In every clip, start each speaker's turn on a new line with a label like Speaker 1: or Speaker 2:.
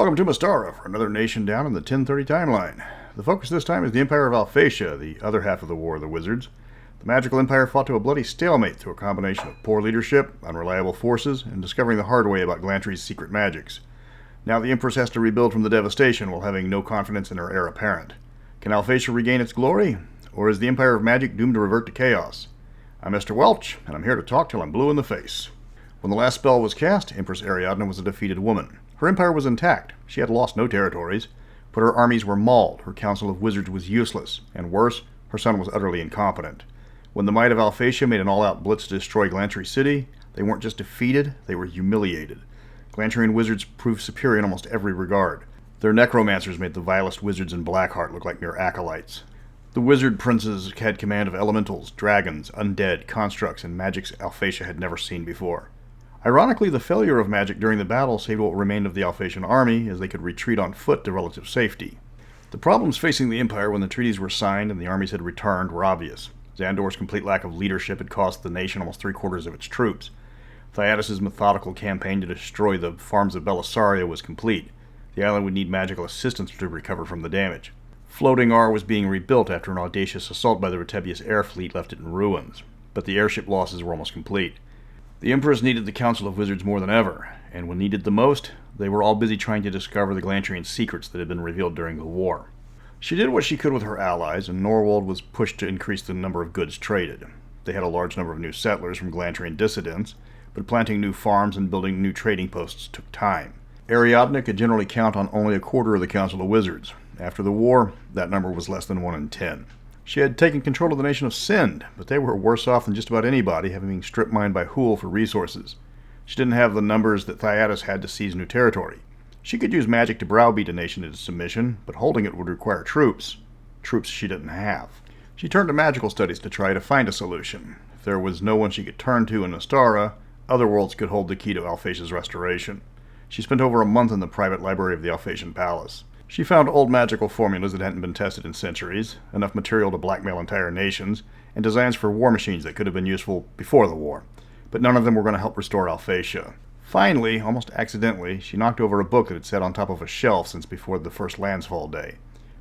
Speaker 1: Welcome to Mystara for another nation down in the 1030 timeline. The focus this time is the Empire of Alphatia, the other half of the War of the Wizards. The magical empire fought to a bloody stalemate through a combination of poor leadership, unreliable forces, and discovering the hard way about Glantry's secret magics. Now the Empress has to rebuild from the devastation while having no confidence in her heir apparent. Can Alphatia regain its glory? Or is the Empire of Magic doomed to revert to chaos? I'm Mr. Welch, and I'm here to talk till I'm blue in the face. When the last spell was cast, Empress Ariadne was a defeated woman. Her empire was intact. She had lost no territories, but her armies were mauled, her council of wizards was useless, and worse, her son was utterly incompetent. When the might of Alphatia made an all-out blitz to destroy Glantry City, they weren't just defeated, they were humiliated. Glantrian wizards proved superior in almost every regard. Their necromancers made the vilest wizards in Blackheart look like mere acolytes. The wizard princes had command of elementals, dragons, undead, constructs, and magics Alphatia had never seen before. Ironically, the failure of magic during the battle saved what remained of the Alphatian army, as they could retreat on foot to relative safety. The problems facing the Empire when the treaties were signed and the armies had returned were obvious. Zandor's complete lack of leadership had cost the nation almost three-quarters of its troops. Thyatis' methodical campaign to destroy the farms of Belisaria was complete. The island would need magical assistance to recover from the damage. Floating R was being rebuilt after an audacious assault by the Retibius air fleet left it in ruins, but the airship losses were almost complete. The Empress needed the Council of Wizards more than ever, and when needed the most, they were all busy trying to discover the Glantrian secrets that had been revealed during the war. She did what she could with her allies, and Norwald was pushed to increase the number of goods traded. They had a large number of new settlers from Glantrian dissidents, but planting new farms and building new trading posts took time. Ariadne could generally count on only a quarter of the Council of Wizards. After the war, that number was less than 1 in 10. She had taken control of the nation of Sind, but they were worse off than just about anybody, having been strip mined by Hool for resources. She didn't have the numbers that Thyatis had to seize new territory. She could use magic to browbeat a nation into submission, but holding it would require troops. Troops she didn't have. She turned to magical studies to try to find a solution. If there was no one she could turn to in Mystara, other worlds could hold the key to Alphatia's restoration. She spent over a month in the private library of the Alphatian Palace. She found old magical formulas that hadn't been tested in centuries, enough material to blackmail entire nations, and designs for war machines that could have been useful before the war. But none of them were going to help restore Alphatia. Finally, almost accidentally, she knocked over a book that had sat on top of a shelf since before the first Landsfall day.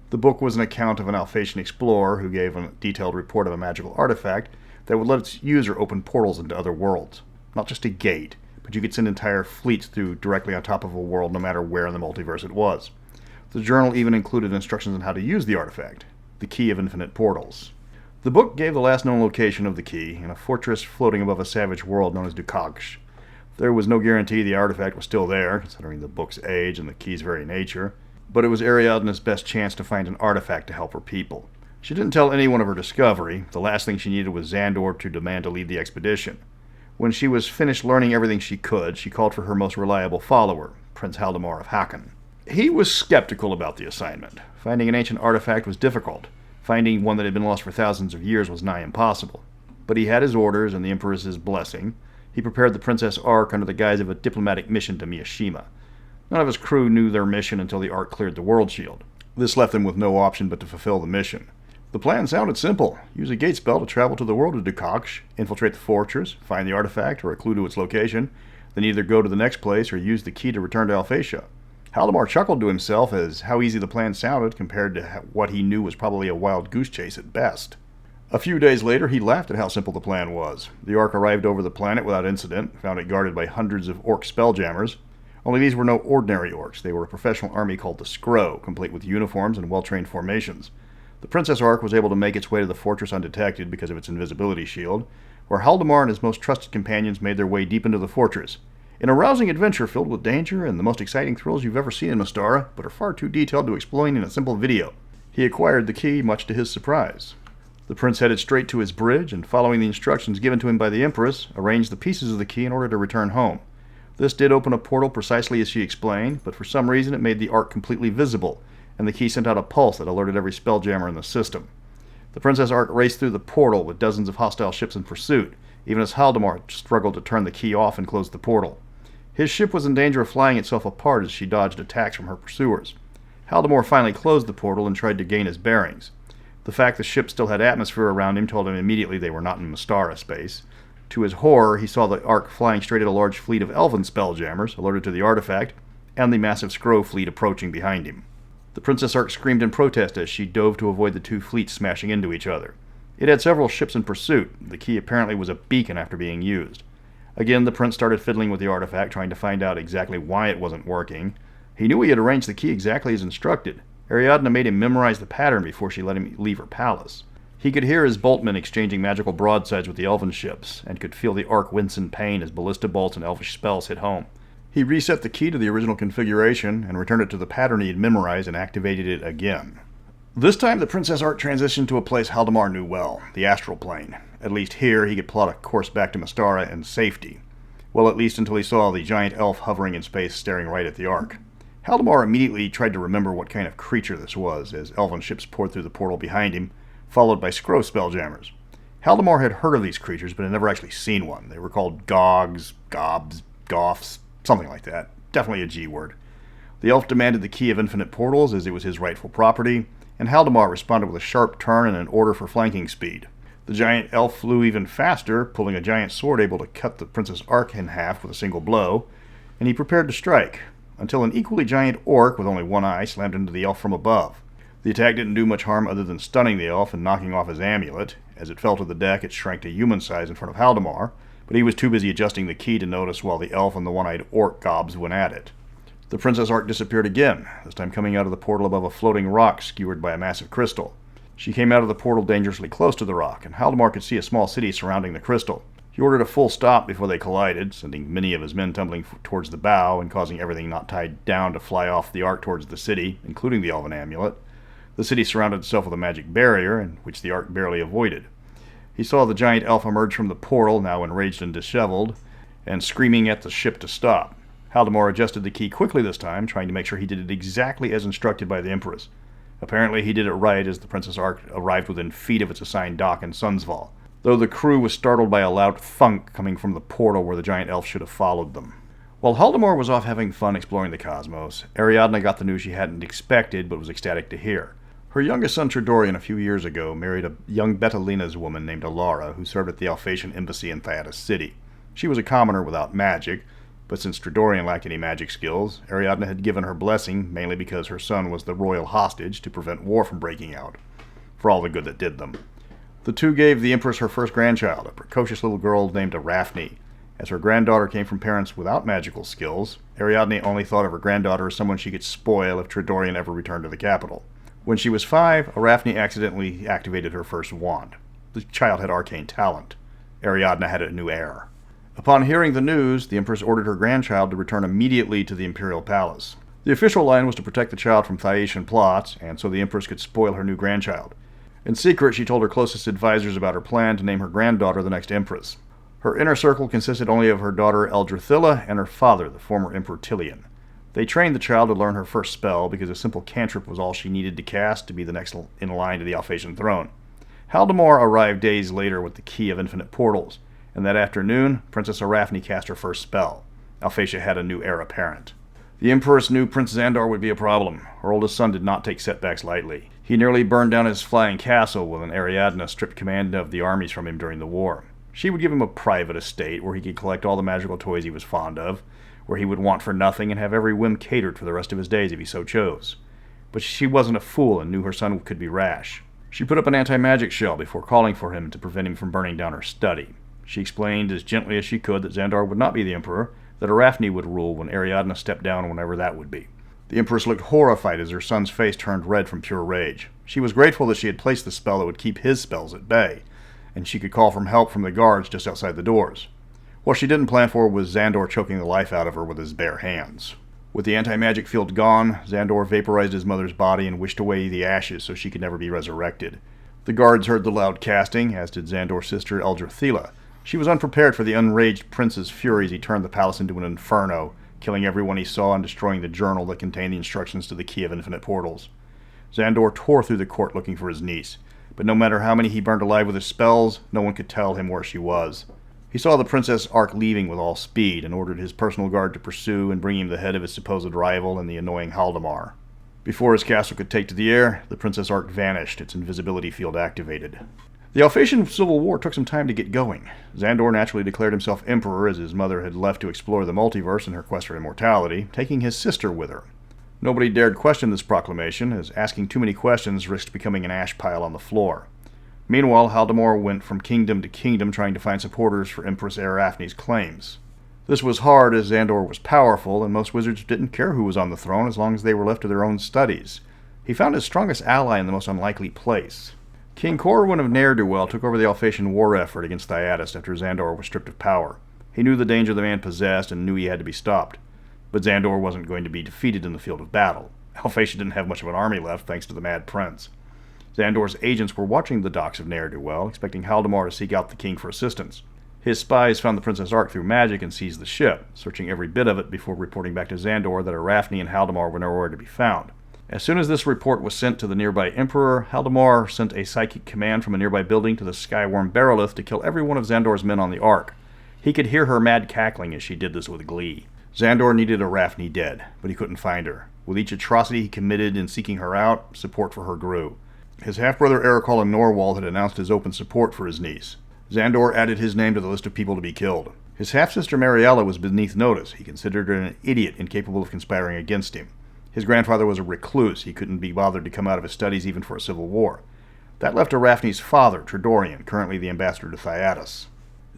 Speaker 1: The book was an account of an Alphatian explorer who gave a detailed report of a magical artifact that would let its user open portals into other worlds. Not just a gate, but you could send entire fleets through directly on top of a world no matter where in the multiverse it was. The journal even included instructions on how to use the artifact, the Key of Infinite Portals. The book gave the last known location of the key, in a fortress floating above a savage world known as Dukaksh. There was no guarantee the artifact was still there, considering the book's age and the key's very nature, but it was Ariadne's best chance to find an artifact to help her people. She didn't tell anyone of her discovery. The last thing she needed was Zandor to demand to lead the expedition. When she was finished learning everything she could, she called for her most reliable follower, Prince Haldimar of Hakan. He was skeptical about the assignment. Finding an ancient artifact was difficult. Finding one that had been lost for thousands of years was nigh impossible. But he had his orders and the Empress's blessing. He prepared the Princess Ark under the guise of a diplomatic mission to Miyashima. None of his crew knew their mission until the Ark cleared the World Shield. This left them with no option but to fulfill the mission. The plan sounded simple. Use a gate spell to travel to the world of Dukaksh, infiltrate the fortress, find the artifact or a clue to its location, then either go to the next place or use the key to return to Alphatia. Haldimar chuckled to himself as how easy the plan sounded compared to what he knew was probably a wild goose chase at best. A few days later, he laughed at how simple the plan was. The Ark arrived over the planet without incident, found it guarded by hundreds of orc spelljammers. Only these were no ordinary orcs. They were a professional army called the Skro, complete with uniforms and well-trained formations. The Princess Ark was able to make its way to the fortress undetected because of its invisibility shield, where Haldimar and his most trusted companions made their way deep into the fortress. In a rousing adventure filled with danger and the most exciting thrills you've ever seen in Mystara, but are far too detailed to explain in a simple video. He acquired the key, much to his surprise. The prince headed straight to his bridge, and following the instructions given to him by the Empress, arranged the pieces of the key in order to return home. This did open a portal precisely as she explained, but for some reason it made the Ark completely visible, and the key sent out a pulse that alerted every spelljammer in the system. The Princess Ark raced through the portal with dozens of hostile ships in pursuit, even as Haldimar struggled to turn the key off and close the portal. His ship was in danger of flying itself apart as she dodged attacks from her pursuers. Haldimar finally closed the portal and tried to gain his bearings. The fact the ship still had atmosphere around him told him immediately they were not in Mystara space. To his horror, he saw the Ark flying straight at a large fleet of elven spelljammers, alerted to the artifact, and the massive Skrull fleet approaching behind him. The Princess Ark screamed in protest as she dove to avoid the two fleets smashing into each other. It had several ships in pursuit. The key apparently was a beacon after being used. Again, the prince started fiddling with the artifact, trying to find out exactly why it wasn't working. He knew he had arranged the key exactly as instructed. Ariadne made him memorize the pattern before she let him leave her palace. He could hear his boltmen exchanging magical broadsides with the elven ships, and could feel the Ark wince in pain as ballista bolts and elvish spells hit home. He reset the key to the original configuration, and returned it to the pattern he had memorized and activated it again. This time, the Princess Ark transitioned to a place Haldimar knew well, the astral plane. At least here, he could plot a course back to Mystara in safety. Well, at least until he saw the giant elf hovering in space staring right at the Ark. Haldimar immediately tried to remember what kind of creature this was, as elven ships poured through the portal behind him, followed by Skrull spelljammers. Haldimar had heard of these creatures, but had never actually seen one. They were called Gogs, Gobs, Goffs, something like that. Definitely a G word. The elf demanded the key of infinite portals, as it was his rightful property, and Haldimar responded with a sharp turn and an order for flanking speed. The giant elf flew even faster, pulling a giant sword able to cut the Princess Ark in half with a single blow, and he prepared to strike, until an equally giant orc with only one eye slammed into the elf from above. The attack didn't do much harm other than stunning the elf and knocking off his amulet. As it fell to the deck, it shrank to human size in front of Haldimar, but he was too busy adjusting the key to notice while the elf and the one-eyed orc gobs went at it. The Princess Ark disappeared again, this time coming out of the portal above a floating rock skewered by a massive crystal. She came out of the portal dangerously close to the rock, and Haldimar could see a small city surrounding the crystal. He ordered a full stop before they collided, sending many of his men tumbling towards the bow and causing everything not tied down to fly off the Ark towards the city, including the elven amulet. The city surrounded itself with a magic barrier, in which the Ark barely avoided. He saw the giant elf emerge from the portal, now enraged and disheveled, and screaming at the ship to stop. Haldimar adjusted the key quickly this time, trying to make sure he did it exactly as instructed by the Empress. Apparently he did it right as the Princess Ark arrived within feet of its assigned dock in Sunsval, though the crew was startled by a loud thunk coming from the portal where the giant elf should have followed them. While Haldimar was off having fun exploring the cosmos, Ariadne got the news she hadn't expected but was ecstatic to hear. Her youngest son Tridorian a few years ago married a young Betelina's woman named Alara who served at the Alphatian embassy in Thyatis City. She was a commoner without magic, but since Tridorian lacked any magic skills, Ariadne had given her blessing mainly because her son was the royal hostage to prevent war from breaking out, for all the good that did them. The two gave the Empress her first grandchild, a precocious little girl named Araphne. As her granddaughter came from parents without magical skills, Ariadne only thought of her granddaughter as someone she could spoil if Tridorian ever returned to the capital. When she was 5, Araphne accidentally activated her first wand. The child had arcane talent. Ariadne had a new heir. Upon hearing the news, the Empress ordered her grandchild to return immediately to the imperial palace. The official line was to protect the child from Thyacian plots, and so the Empress could spoil her new grandchild. In secret, she told her closest advisors about her plan to name her granddaughter the next Empress. Her inner circle consisted only of her daughter Eldrathilla and her father, the former Emperor Tilion. They trained the child to learn her first spell because a simple cantrip was all she needed to cast to be the next in line to the Alphatian throne. Haldimar arrived days later with the key of infinite portals, and that afternoon, Princess Araphne cast her first spell. Alphatia had a new heir apparent. The Empress knew Prince Zandor would be a problem. Her oldest son did not take setbacks lightly. He nearly burned down his flying castle when Ariadne stripped command of the armies from him during the war. She would give him a private estate where he could collect all the magical toys he was fond of, where he would want for nothing and have every whim catered for the rest of his days if he so chose. But she wasn't a fool and knew her son could be rash. She put up an anti-magic shell before calling for him to prevent him from burning down her study. She explained as gently as she could that Zandor would not be the emperor, that Araphne would rule when Ariadne stepped down whenever that would be. The Empress looked horrified as her son's face turned red from pure rage. She was grateful that she had placed the spell that would keep his spells at bay, and she could call for help from the guards just outside the doors. What she didn't plan for was Zandor choking the life out of her with his bare hands. With the anti-magic field gone, Zandor vaporized his mother's body and wished away the ashes so she could never be resurrected. The guards heard the loud casting, as did Zandor's sister Eldrathilla. She was unprepared for the enraged prince's fury as he turned the palace into an inferno, killing everyone he saw and destroying the journal that contained the instructions to the key of infinite portals. Zandor tore through the court looking for his niece, but no matter how many he burned alive with his spells, no one could tell him where she was. He saw the Princess Ark leaving with all speed and ordered his personal guard to pursue and bring him the head of his supposed rival and the annoying Haldimar. Before his castle could take to the air, the Princess Ark vanished, its invisibility field activated. The Alphatian Civil War took some time to get going. Zandor naturally declared himself emperor as his mother had left to explore the multiverse in her quest for immortality, taking his sister with her. Nobody dared question this proclamation, as asking too many questions risked becoming an ash pile on the floor. Meanwhile, Haldimar went from kingdom to kingdom trying to find supporters for Empress Araphne's claims. This was hard as Zandor was powerful, and most wizards didn't care who was on the throne as long as they were left to their own studies. He found his strongest ally in the most unlikely place. King Corwin of Ne'er-do-Well took over the Alphatian war effort against Thyatis after Zandor was stripped of power. He knew the danger the man possessed and knew he had to be stopped. But Zandor wasn't going to be defeated in the field of battle. Alphatia didn't have much of an army left thanks to the Mad Prince. Zandor's agents were watching the docks of Ne'er-do-Well, expecting Haldimar to seek out the king for assistance. His spies found the Princess Ark through magic and seized the ship, searching every bit of it before reporting back to Zandor that Araphne and Haldimar were nowhere to be found. As soon as this report was sent to the nearby Emperor, Haldimar sent a psychic command from a nearby building to the Skyworm Berilith to kill every one of Zandor's men on the Ark. He could hear her mad cackling as she did this with glee. Zandor needed Araphne dead, but he couldn't find her. With each atrocity he committed in seeking her out, support for her grew. His half-brother Arachal of Norwald had announced his open support for his niece. Zandor added his name to the list of people to be killed. His half-sister Mariella was beneath notice. He considered her an idiot incapable of conspiring against him. His grandfather was a recluse. He couldn't be bothered to come out of his studies even for a civil war. That left Araphne's father, Tridorian, currently the ambassador to Thyatis.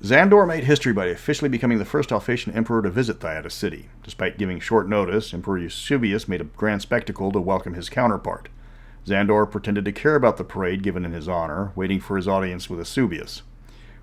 Speaker 1: Zandor made history by officially becoming the first Alphatian emperor to visit Thyatis City. Despite giving short notice, Emperor Eusebius made a grand spectacle to welcome his counterpart. Zandor pretended to care about the parade given in his honor, waiting for his audience with Eusebius.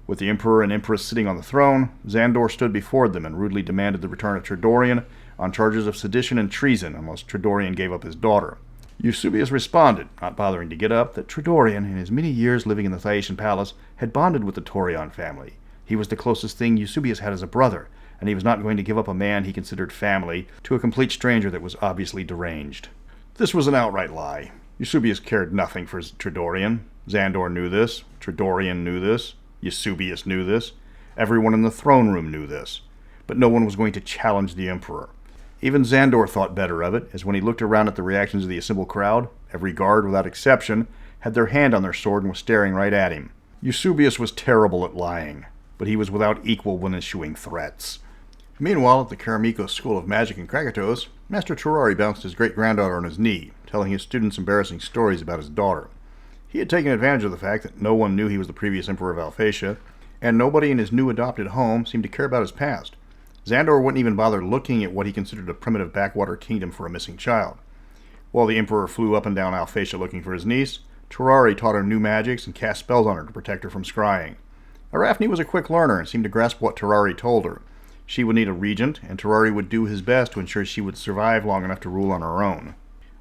Speaker 1: With the emperor and empress sitting on the throne, Zandor stood before them and rudely demanded the return of Tridorian on charges of sedition and treason unless Tridorian gave up his daughter. Eusebius responded, not bothering to get up, that Tridorian, in his many years living in the Thyacian palace, had bonded with the Torion family. He was the closest thing Eusebius had as a brother, and he was not going to give up a man he considered family to a complete stranger that was obviously deranged. This was an outright lie. Eusebius cared nothing for Tridorian. Zandor knew this. Tridorian knew this. Eusebius knew this. Everyone in the throne room knew this. But no one was going to challenge the emperor. Even Zandor thought better of it, as when he looked around at the reactions of the assembled crowd, every guard, without exception, had their hand on their sword and was staring right at him. Eusebius was terrible at lying, but he was without equal when issuing threats. Meanwhile, at the Karamikos School of Magic in Krakatos, Master Terrari bounced his great-granddaughter on his knee, telling his students embarrassing stories about his daughter. He had taken advantage of the fact that no one knew he was the previous emperor of Alphatia, and nobody in his new adopted home seemed to care about his past. Zandor wouldn't even bother looking at what he considered a primitive backwater kingdom for a missing child. While the emperor flew up and down Alphatia looking for his niece, Terrari taught her new magics and cast spells on her to protect her from scrying. Araphne was a quick learner and seemed to grasp what Terrari told her. She would need a regent, and Terrari would do his best to ensure she would survive long enough to rule on her own.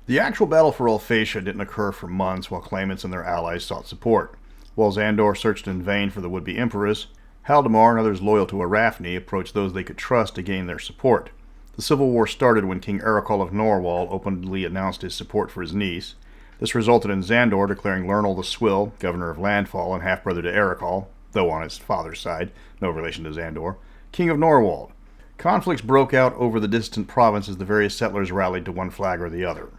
Speaker 1: The actual battle for Alphatia didn't occur for months while claimants and their allies sought support. While Zandor searched in vain for the would-be empress, Haldimar and others loyal to Araphne approached those they could trust to gain their support. The civil war started when King Arachal of Norwald openly announced his support for his niece. This resulted in Zandor declaring Lernal the Swill, governor of Landfall and half-brother to Arachal, though on his father's side, no relation to Zandor, king of Norwald. Conflicts broke out over the distant province as the various settlers rallied to one flag or the other.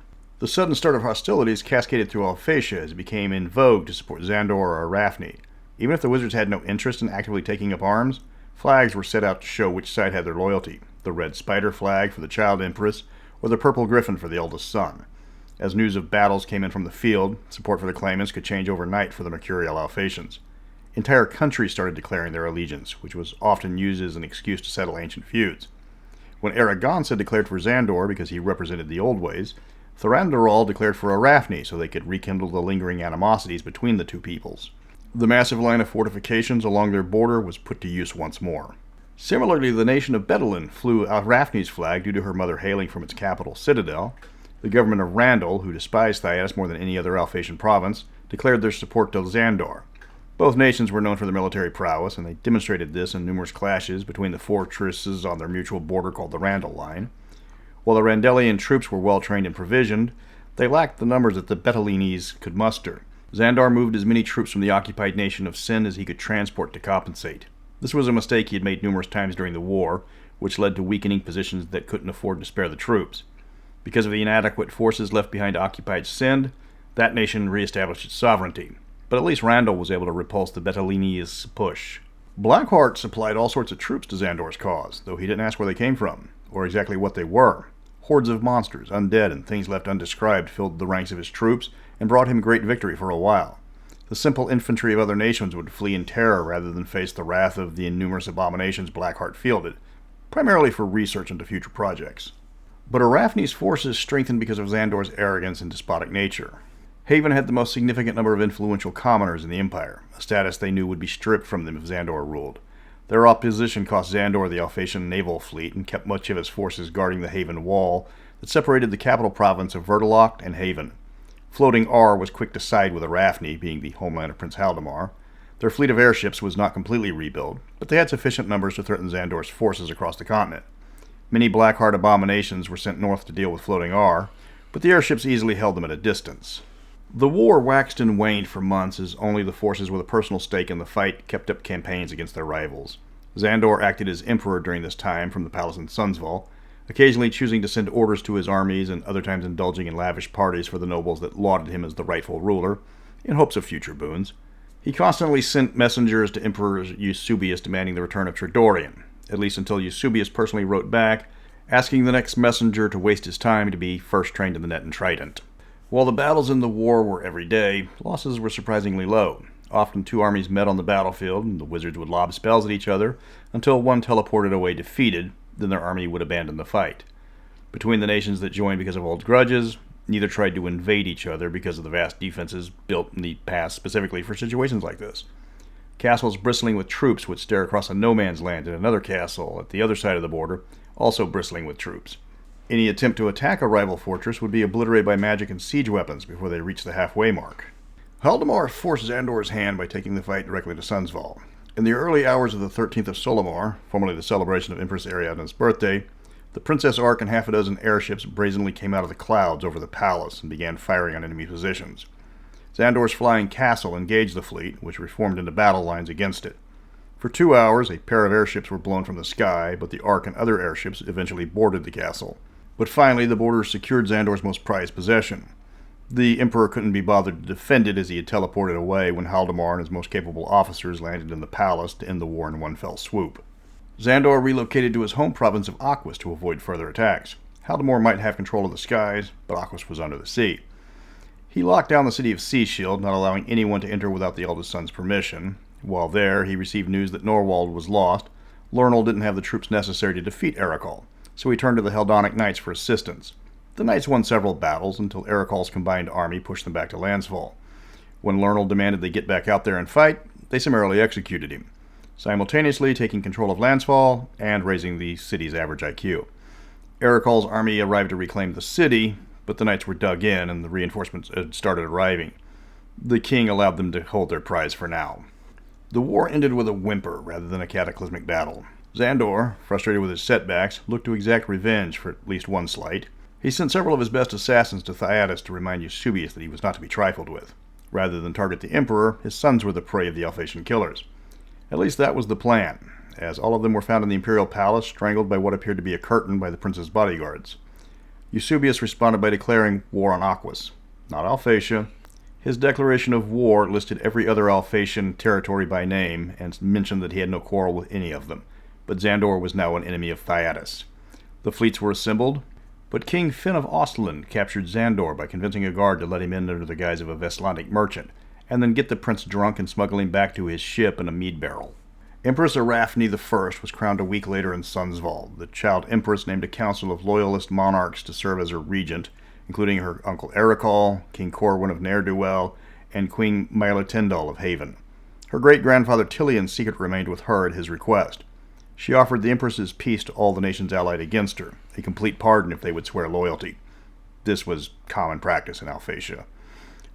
Speaker 1: The sudden start of hostilities cascaded through Alphatia as it became in vogue to support Zandor or Araphne. Even if the wizards had no interest in actively taking up arms, flags were set out to show which side had their loyalty, the red spider flag for the child empress, or the purple griffin for the eldest son. As news of battles came in from the field, support for the claimants could change overnight for the mercurial Alphatians. Entire countries started declaring their allegiance, which was often used as an excuse to settle ancient feuds. When Aragonsa declared for Zandor because he represented the old ways, Thrandural declared for Araphne so they could rekindle the lingering animosities between the two peoples. The massive line of fortifications along their border was put to use once more. Similarly, the nation of Bedouin flew Araphne's flag due to her mother hailing from its capital, Citadel. The government of Randall, who despised Thyatis more than any other Alphatian province, declared their support to Zandor. Both nations were known for their military prowess, and they demonstrated this in numerous clashes between the fortresses on their mutual border called the Randall Line. While the Randallian troops were well-trained and provisioned, they lacked the numbers that the Betelines could muster. Zandor moved as many troops from the occupied nation of Sind as he could transport to compensate. This was a mistake he had made numerous times during the war, which led to weakening positions that couldn't afford to spare the troops. Because of the inadequate forces left behind to occupied Sind, that nation reestablished its sovereignty. but at least Randall was able to repulse the Betelinius push. Blackheart supplied all sorts of troops to Zandor's cause, though he didn't ask where they came from, or exactly what they were. Hordes of monsters, undead, and things left undescribed filled the ranks of his troops and brought him great victory for a while. The simple infantry of other nations would flee in terror rather than face the wrath of the innumerous abominations Blackheart fielded, primarily for research into future projects. But Araphne's forces strengthened because of Zandor's arrogance and despotic nature. Haven had the most significant number of influential commoners in the Empire, a status they knew would be stripped from them if Zandor ruled. Their opposition cost Zandor the Alphatian naval fleet and kept much of his forces guarding the Haven wall that separated the capital province of Vertalocht and Haven. Floating R was quick to side with Araphne, being the homeland of Prince Haldimar. Their fleet of airships was not completely rebuilt, but they had sufficient numbers to threaten Zandor's forces across the continent. Many Blackheart abominations were sent north to deal with Floating R, but the airships easily held them at a distance. The war waxed and waned for months as only the forces with a personal stake in the fight kept up campaigns against their rivals. Zandor acted as emperor during this time from the palace in Sunsval, occasionally choosing to send orders to his armies and other times indulging in lavish parties for the nobles that lauded him as the rightful ruler, in hopes of future boons. He constantly sent messengers to Emperor Eusebius demanding the return of Tridorian, at least until Eusebius personally wrote back, asking the next messenger to waste his time to be first trained in the net and trident. While the battles in the war were every day, losses were surprisingly low. Often two armies met on the battlefield, and the wizards would lob spells at each other until one teleported away defeated, then their army would abandon the fight. Between the nations that joined because of old grudges, neither tried to invade each other because of the vast defenses built in the past specifically for situations like this. Castles bristling with troops would stare across a no-man's land in another castle at the other side of the border, also bristling with troops. Any attempt to attack a rival fortress would be obliterated by magic and siege weapons before they reached the halfway mark. Haldimar forced Zandor's hand by taking the fight directly to Sunsval. In the early hours of the 13th of Solomar, formerly the celebration of Empress Ariadne's birthday, the Princess Ark and half a dozen airships brazenly came out of the clouds over the palace and began firing on enemy positions. Zandor's flying castle engaged the fleet, which reformed into battle lines against it. For 2 hours, a pair of airships were blown from the sky, but the Ark and other airships eventually boarded the castle. But finally, the boarders secured Zandor's most prized possession. The Emperor couldn't be bothered to defend it as he had teleported away when Haldimar and his most capable officers landed in the palace to end the war in one fell swoop. Zandor relocated to his home province of Aquis to avoid further attacks. Haldimar might have control of the skies, but Aquis was under the sea. He locked down the city of Seashield, not allowing anyone to enter without the eldest son's permission. While there, he received news that Norwald was lost. Lernal didn't have the troops necessary to defeat Erekal, so he turned to the Heldonic Knights for assistance. The Knights won several battles until Erekal's combined army pushed them back to Lansfall. When Lernal demanded they get back out there and fight, they summarily executed him, simultaneously taking control of Lansfall and raising the city's average IQ. Erekal's army arrived to reclaim the city, but the Knights were dug in and the reinforcements had started arriving. The king allowed them to hold their prize for now. The war ended with a whimper rather than a cataclysmic battle. Zandor, frustrated with his setbacks, looked to exact revenge for at least one slight. He sent several of his best assassins to Thyatis to remind Eusebius that he was not to be trifled with. Rather than target the Emperor, his sons were the prey of the Alphatian killers. At least that was the plan, as all of them were found in the Imperial Palace, strangled by what appeared to be a curtain by the prince's bodyguards. Eusebius responded by declaring war on Aquis, not Alphatia. His declaration of war listed every other Alphatian territory by name and mentioned that he had no quarrel with any of them. But Zandor was now an enemy of Thyatis. The fleets were assembled, but King Finn of Ostland captured Zandor by convincing a guard to let him in under the guise of a Vestlandic merchant, and then get the prince drunk and smuggle him back to his ship in a mead barrel. Empress Araphne I was crowned a week later in Sunsval. The child empress named a council of loyalist monarchs to serve as her regent, including her uncle Erekal, King Corwin of Ne'er-do-Well, and Queen Mylotendal of Haven. Her great-grandfather Tilian's secret remained with her at his request. She offered the Empress's peace to all the nations allied against her, a complete pardon if they would swear loyalty. This was common practice in Alphatia.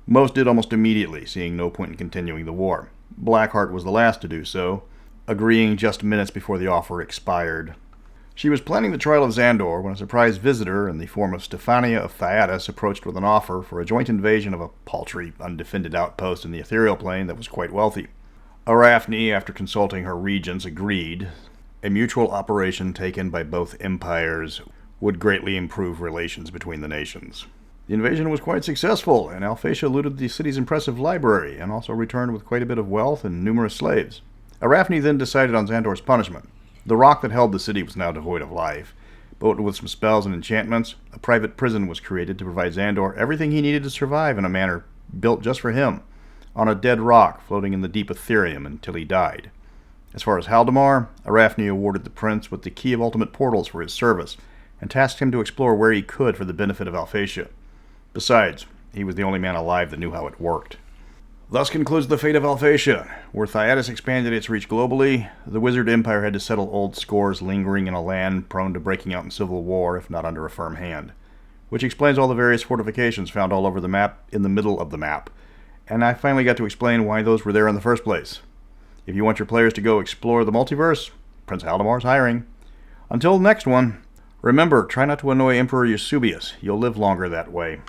Speaker 1: Most did almost immediately, seeing no point in continuing the war. Blackheart was the last to do so, agreeing just minutes before the offer expired. She was planning the trial of Zandor when a surprise visitor in the form of Stephania of Thyatis approached with an offer for a joint invasion of a paltry, undefended outpost in the ethereal plane that was quite wealthy. Araphne, after consulting her regents, agreed. A mutual operation taken by both empires would greatly improve relations between the nations. The invasion was quite successful, and Alphatia looted the city's impressive library, and also returned with quite a bit of wealth and numerous slaves. Araphne then decided on Zandor's punishment. The rock that held the city was now devoid of life, but with some spells and enchantments, a private prison was created to provide Zandor everything he needed to survive in a manor built just for him, on a dead rock floating in the deep Ethereum until he died. As far as Haldimar, Araphne awarded the prince with the key of ultimate portals for his service, and tasked him to explore where he could for the benefit of Alphatia. Besides, he was the only man alive that knew how it worked. Thus concludes the fate of Alphatia. Where Thyatis expanded its reach globally, the Wizard Empire had to settle old scores lingering in a land prone to breaking out in civil war if not under a firm hand. Which explains all the various fortifications found all over the map in the middle of the map. And I finally got to explain why those were there in the first place. If you want your players to go explore the multiverse, Prince Haldimar's hiring. Until the next one, remember, try not to annoy Emperor Eusebius. You'll live longer that way.